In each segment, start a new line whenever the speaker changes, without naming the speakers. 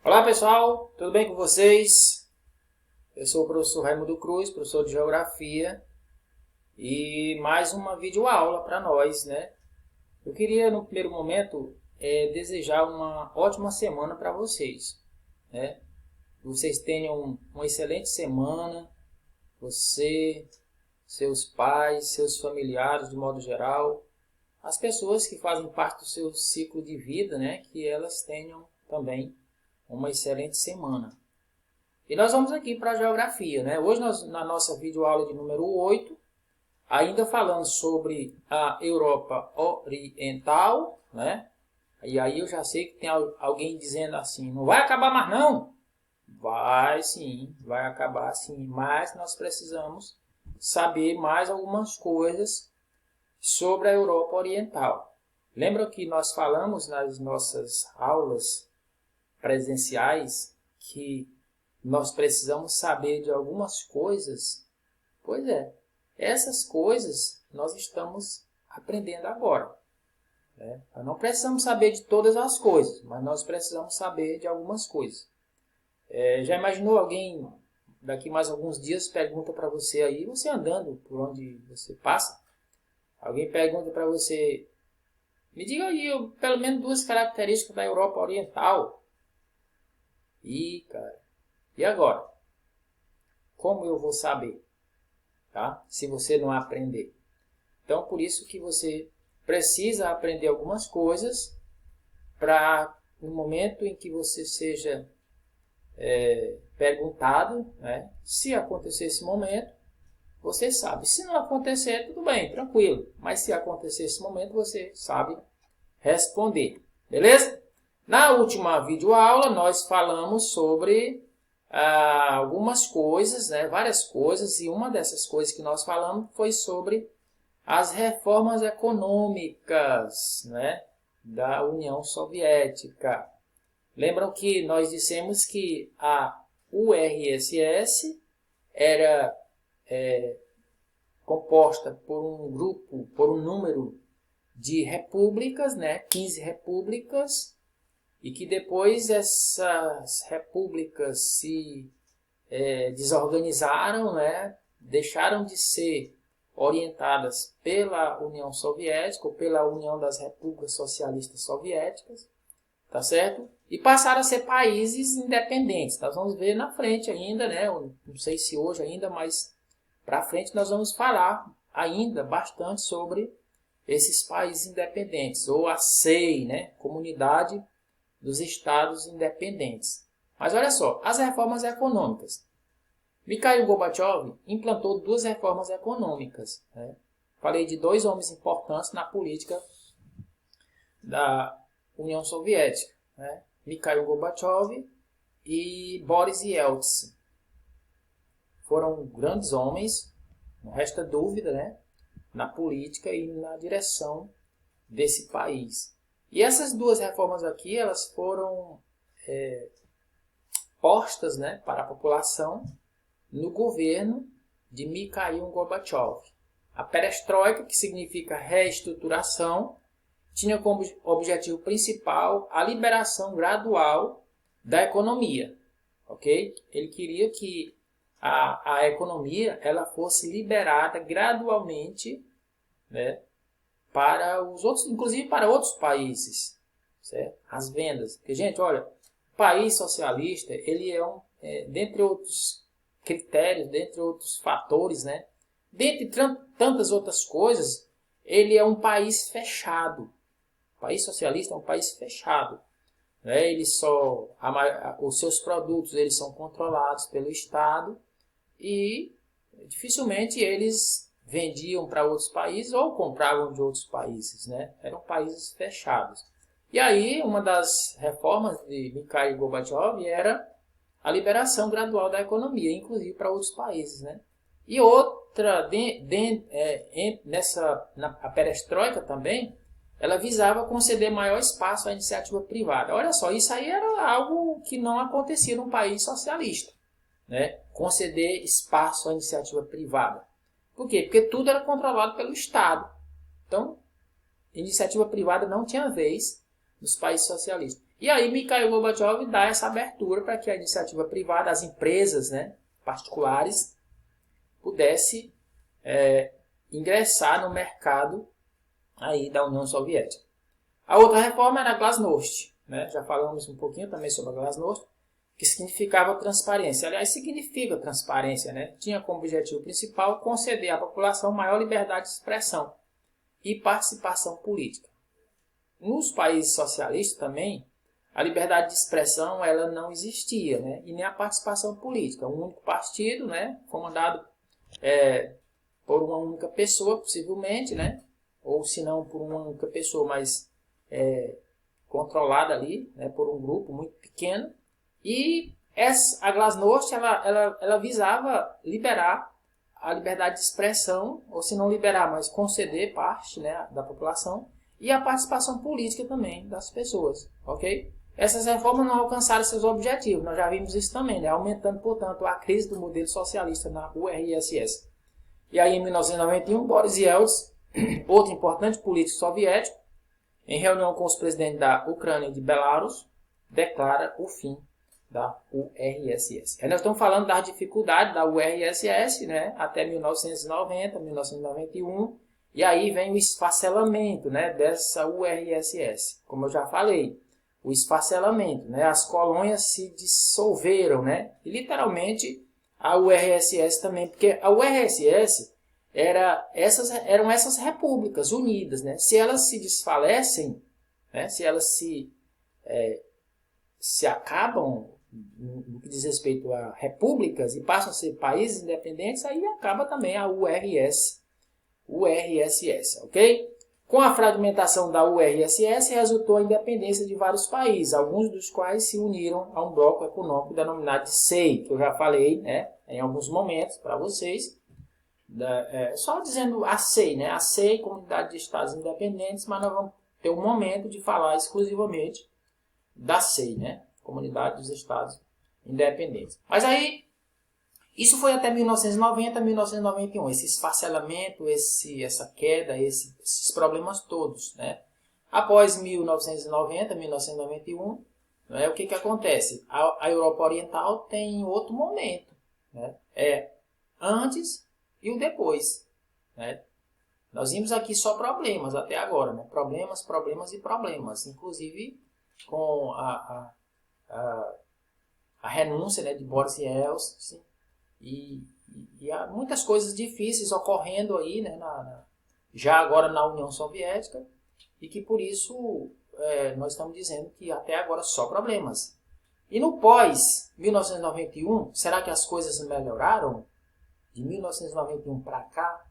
Olá pessoal, tudo bem com vocês? Eu sou o professor Raimundo Cruz, professor de Geografia, e mais uma videoaula para nós, né? Eu queria no primeiro momento desejar uma ótima semana para vocês, né? Que vocês tenham uma excelente semana, você, seus pais, seus familiares de modo geral, as pessoas que fazem parte do seu ciclo de vida, né? Que elas tenham também uma excelente semana. E nós vamos aqui para a geografia, né? Hoje na nossa videoaula de número 8, ainda falando sobre a Europa Oriental, né? E aí eu já sei que tem alguém dizendo assim, não vai acabar mais não? Vai sim, vai acabar sim, mas nós precisamos saber mais algumas coisas sobre a Europa Oriental. Lembra que nós falamos nas nossas aulas presenciais que nós precisamos saber de algumas coisas? Pois é, essas coisas nós estamos aprendendo agora, né? Nós não precisamos saber de todas as coisas, mas nós precisamos saber de algumas coisas. Já imaginou alguém, daqui mais alguns dias, pergunta para você aí, você andando por onde você passa, alguém pergunta para você, me diga aí pelo menos duas características da Europa Oriental. Ih, cara, e agora? Como eu vou saber, tá? Se você não aprender. Então, por isso que você precisa aprender algumas coisas para no momento em que você seja perguntado, né? Se acontecer esse momento, você sabe. Se não acontecer, tudo bem, tranquilo. Mas se acontecer esse momento, você sabe responder. Beleza? Na última videoaula, nós falamos sobre algumas coisas, né? Várias coisas, e uma dessas coisas que nós falamos foi sobre as reformas econômicas, né? Da União Soviética. Lembram que nós dissemos que a URSS era composta por um grupo, por um número de repúblicas, né? 15 repúblicas, e que depois essas repúblicas se desorganizaram, né? Deixaram de ser orientadas pela União Soviética ou pela União das Repúblicas Socialistas Soviéticas, tá certo? E passaram a ser países independentes. Nós vamos ver na frente ainda, né? Eu não sei se hoje ainda, mas para frente nós vamos falar ainda bastante sobre esses países independentes, ou a CEI, né? Comunidade dos Estados Independentes. Mas olha só, as reformas econômicas. Mikhail Gorbachev implantou duas reformas econômicas, né? Falei de dois homens importantes na política da União Soviética, né? Mikhail Gorbachev e Boris Yeltsin. Foram grandes homens, não resta dúvida, né? Na política e na direção desse país. E essas duas reformas aqui, elas foram postas, né, para a população no governo de Mikhail Gorbachev. A perestroika, que significa reestruturação, tinha como objetivo principal a liberação gradual da economia, ok? Ele queria que a economia ela fosse liberada gradualmente, né, para os outros, inclusive para outros países, certo? As vendas. Porque, gente, olha, o país socialista, ele dentre outros critérios, dentre outros fatores, né? Dentre tantas outras coisas, ele é um país fechado. O país socialista é um país fechado, né? Os seus produtos eles são controlados pelo Estado e dificilmente eles vendiam para outros países ou compravam de outros países, né? Eram países fechados. E aí, uma das reformas de Mikhail Gorbachev era a liberação gradual da economia, inclusive para outros países, né? E outra, a perestroika também, ela visava conceder maior espaço à iniciativa privada. Olha só, isso aí era algo que não acontecia num país socialista, né? Conceder espaço à iniciativa privada. Por quê? Porque tudo era controlado pelo Estado. Então, iniciativa privada não tinha vez nos países socialistas. E aí Mikhail Gorbachev dá essa abertura para que a iniciativa privada, as empresas, né, particulares, pudesse ingressar no mercado aí da União Soviética. A outra reforma era a Glasnost, né? Já falamos um pouquinho também sobre a Glasnost, que significava transparência. Aliás, significa transparência, né? Tinha como objetivo principal conceder à população maior liberdade de expressão e participação política. Nos países socialistas também, a liberdade de expressão ela não existia, né? E nem a participação política. Um único partido, né? Comandado por uma única pessoa, possivelmente, né? Ou se não por uma única pessoa, mas controlada ali, né? Por um grupo muito pequeno. E a Glasnost ela visava liberar a liberdade de expressão, ou se não liberar, mas conceder parte, né, da população, e a participação política também das pessoas, ok? Essas reformas não alcançaram seus objetivos, nós já vimos isso também, né, aumentando, portanto, a crise do modelo socialista na URSS. E aí, em 1991, Boris Yeltsin, outro importante político soviético, em reunião com os presidentes da Ucrânia e de Belarus, declara o fim da URSS. Nós estamos falando das dificuldades da URSS, né, até 1990, 1991, e aí vem o esfacelamento, né, dessa URSS. Como eu já falei, o esfacelamento, né, as colônias se dissolveram, né, e literalmente a URSS também, porque a URSS eram essas repúblicas unidas, né, se elas se desfalecem, né, se elas se acabam no que diz respeito a repúblicas e passam a ser países independentes, aí acaba também a URSS, ok? Com a fragmentação da URSS, resultou a independência de vários países, alguns dos quais se uniram a um bloco econômico denominado de SEI, que eu já falei, né, em alguns momentos para vocês. Só dizendo a SEI, né, a SEI, Comunidade de Estados Independentes, mas nós vamos ter um momento de falar exclusivamente da SEI, né, Comunidade dos Estados Independentes. Mas aí, isso foi até 1990, 1991, esse esfacelamento, essa queda, esses problemas todos, né? Após 1990, 1991, né, o que acontece? A Europa Oriental tem outro momento, né? Antes e o depois, né? Nós vimos aqui só problemas até agora, né? Problemas, problemas e problemas, inclusive com a renúncia, né, de Boris Yeltsin e há muitas coisas difíceis ocorrendo aí, né, já agora na União Soviética, e que por isso nós estamos dizendo que até agora só problemas. E no pós-1991, será que as coisas melhoraram? De 1991 para cá,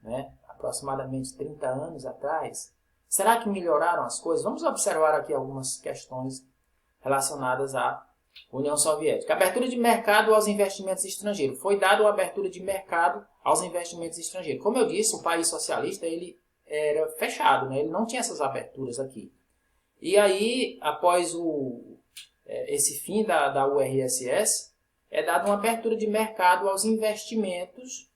né, aproximadamente 30 anos atrás, será que melhoraram as coisas? Vamos observar aqui algumas questões relacionadas à União Soviética. Abertura de mercado aos investimentos estrangeiros. Foi dada uma abertura de mercado aos investimentos estrangeiros. Como eu disse, o país socialista ele era fechado, né? Ele não tinha essas aberturas aqui. E aí, após esse fim da URSS, é dada uma abertura de mercado aos investimentos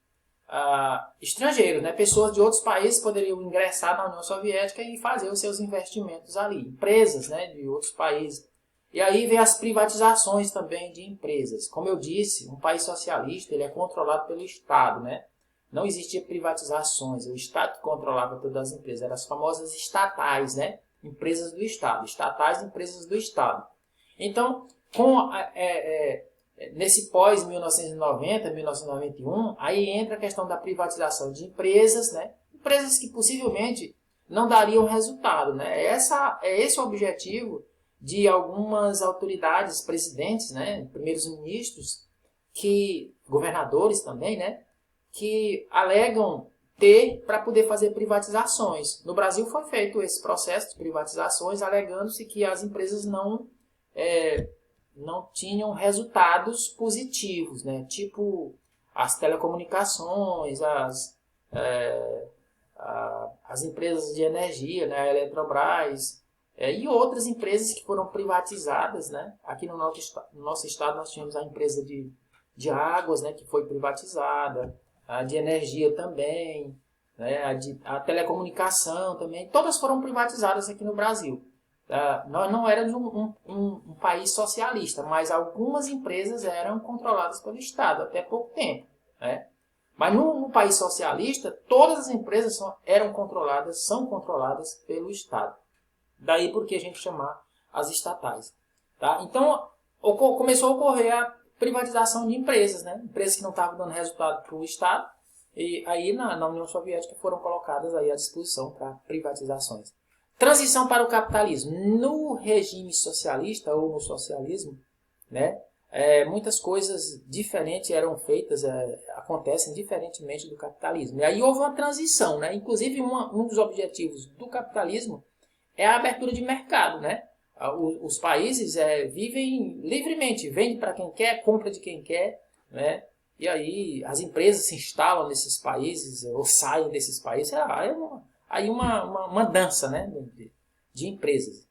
estrangeiros, né? Pessoas de outros países poderiam ingressar na União Soviética e fazer os seus investimentos ali. Empresas, né, de outros países. E aí vem as privatizações também de empresas. Como eu disse, um país socialista ele é controlado pelo Estado, né? Não existia privatizações, o Estado controlava todas as empresas, eram as famosas estatais, né? Empresas do Estado, estatais empresas do Estado. Então, nesse pós-1990, 1991, aí entra a questão da privatização de empresas, né? Empresas que possivelmente não dariam resultado, né? Esse o objetivo de algumas autoridades, presidentes, né, primeiros ministros, governadores também, né, que alegam ter para poder fazer privatizações. No Brasil foi feito esse processo de privatizações, alegando-se que as empresas não tinham resultados positivos, né, tipo as telecomunicações, as empresas de energia, né, a Eletrobras, e outras empresas que foram privatizadas, né? Aqui no nosso estado nós tínhamos a empresa de águas, né, que foi privatizada, a de energia também, né, a telecomunicação também, todas foram privatizadas aqui no Brasil. Nós não éramos um país socialista, mas algumas empresas eram controladas pelo Estado até pouco tempo, né? Mas no país socialista, todas as empresas são controladas pelo Estado. Daí porque a gente chamar as estatais. Tá? Então, começou a ocorrer a privatização de empresas, né? Empresas que não estavam dando resultado para o Estado, e aí na União Soviética foram colocadas aí à disposição para privatizações. Transição para o capitalismo. No regime socialista ou no socialismo, né, muitas coisas diferentes eram feitas, acontecem diferentemente do capitalismo. E aí houve uma transição, né? Inclusive um dos objetivos do capitalismo é a abertura de mercado, né? Os países vivem livremente, vende para quem quer, compra de quem quer, né? E aí as empresas se instalam nesses países ou saem desses países. Aí uma dança, né? de empresas.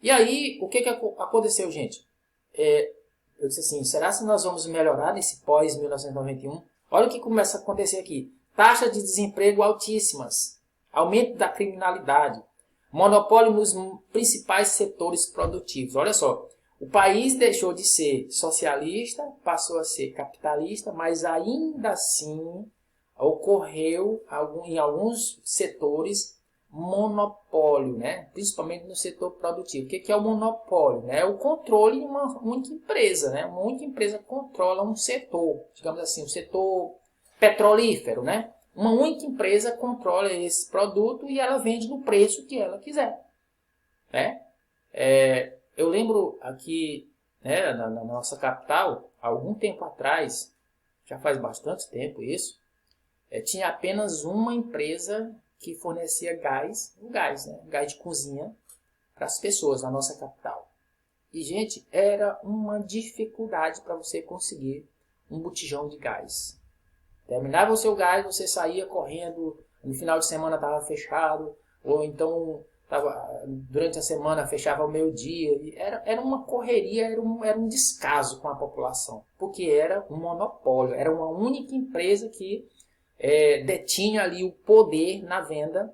E aí, o que aconteceu, gente? Eu disse assim, será que nós vamos melhorar nesse pós-1991? Olha o que começa a acontecer aqui. Taxa de desemprego altíssimas, aumento da criminalidade, monopólio nos principais setores produtivos. Olha só, o país deixou de ser socialista, passou a ser capitalista, mas ainda assim ocorreu em alguns setores monopólio, né? Principalmente no setor produtivo. O que é o monopólio? É o controle de uma única empresa, né? Uma única empresa controla um setor, digamos assim, o setor petrolífero, né? Uma única empresa controla esse produto e ela vende no preço que ela quiser, né? Eu lembro aqui, né, na nossa capital, há algum tempo atrás, já faz bastante tempo isso, tinha apenas uma empresa que fornecia gás, né? Gás de cozinha para as pessoas na nossa capital. E, gente, era uma dificuldade para você conseguir um botijão de gás. Terminava o seu gás, você saía correndo, no final de semana estava fechado, ou então durante a semana fechava ao meio-dia. Era uma correria, era um descaso com a população, porque era um monopólio, era uma única empresa que detinha ali o poder na venda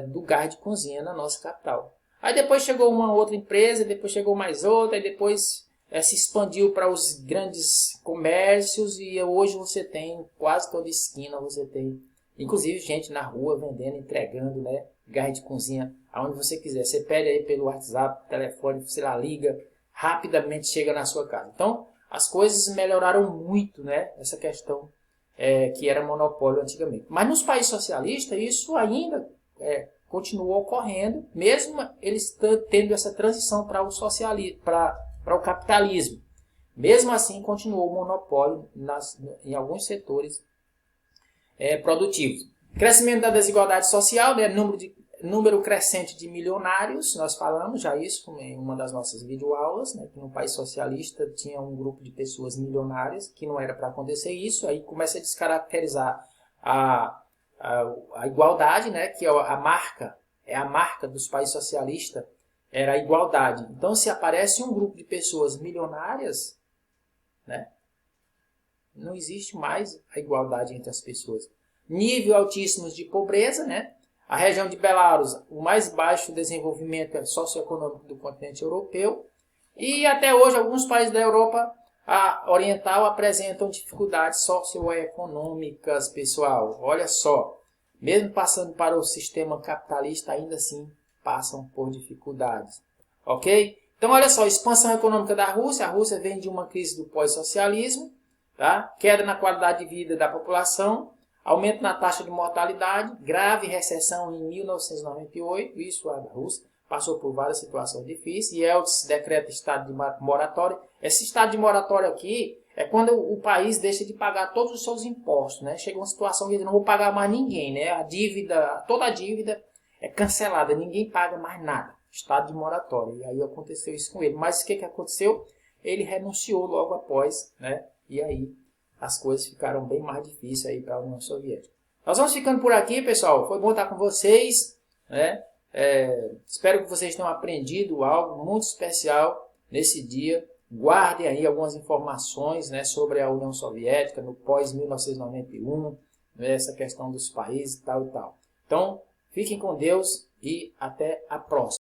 do gás de cozinha na nossa capital. Aí depois chegou uma outra empresa, depois chegou mais outra, e depois se expandiu para os grandes comércios e hoje você tem quase toda esquina, você tem inclusive gente na rua vendendo, entregando, né, gás de cozinha aonde você quiser. Você pede aí pelo WhatsApp, telefone, você lá liga, rapidamente chega na sua casa. Então as coisas melhoraram muito, né, essa questão que era monopólio antigamente. Mas nos países socialistas isso ainda continuou ocorrendo, mesmo eles tendo essa transição para o socialismo, para o capitalismo. Mesmo assim, continuou o monopólio em alguns setores produtivos. Crescimento da desigualdade social, né? Número crescente de milionários, nós falamos já isso em uma das nossas videoaulas, né? Que no país socialista tinha um grupo de pessoas milionárias, que não era para acontecer isso, aí começa a descaracterizar a igualdade, né? Que é a marca dos países socialistas, era a igualdade. Então, se aparece um grupo de pessoas milionárias, né? Não existe mais a igualdade entre as pessoas. Nível altíssimo de pobreza, né? A região de Belarus, o mais baixo desenvolvimento socioeconômico do continente europeu. E até hoje, alguns países da Europa oriental apresentam dificuldades socioeconômicas, pessoal. Olha só, mesmo passando para o sistema capitalista, ainda assim passam por dificuldades. Ok? Então, olha só, expansão econômica da Rússia. A Rússia vem de uma crise do pós-socialismo, tá? Queda na qualidade de vida da população, aumento na taxa de mortalidade, grave recessão em 1998, isso a Rússia passou por várias situações difíceis, e Yeltsin decreta estado de moratória. Esse estado de moratória aqui é quando o país deixa de pagar todos os seus impostos, né? Chega uma situação que ele não vou pagar mais ninguém, né? Toda a dívida é cancelada, ninguém paga mais nada. Estado de moratória. E aí aconteceu isso com ele. Mas o que aconteceu? Ele renunciou logo após, né? E aí as coisas ficaram bem mais difíceis aí para a União Soviética. Nós vamos ficando por aqui, pessoal. Foi bom estar com vocês, né? Espero que vocês tenham aprendido algo muito especial nesse dia. Guardem aí algumas informações, né, sobre a União Soviética no pós-1991, né, essa questão dos países e tal e tal. Então, fiquem com Deus e até a próxima.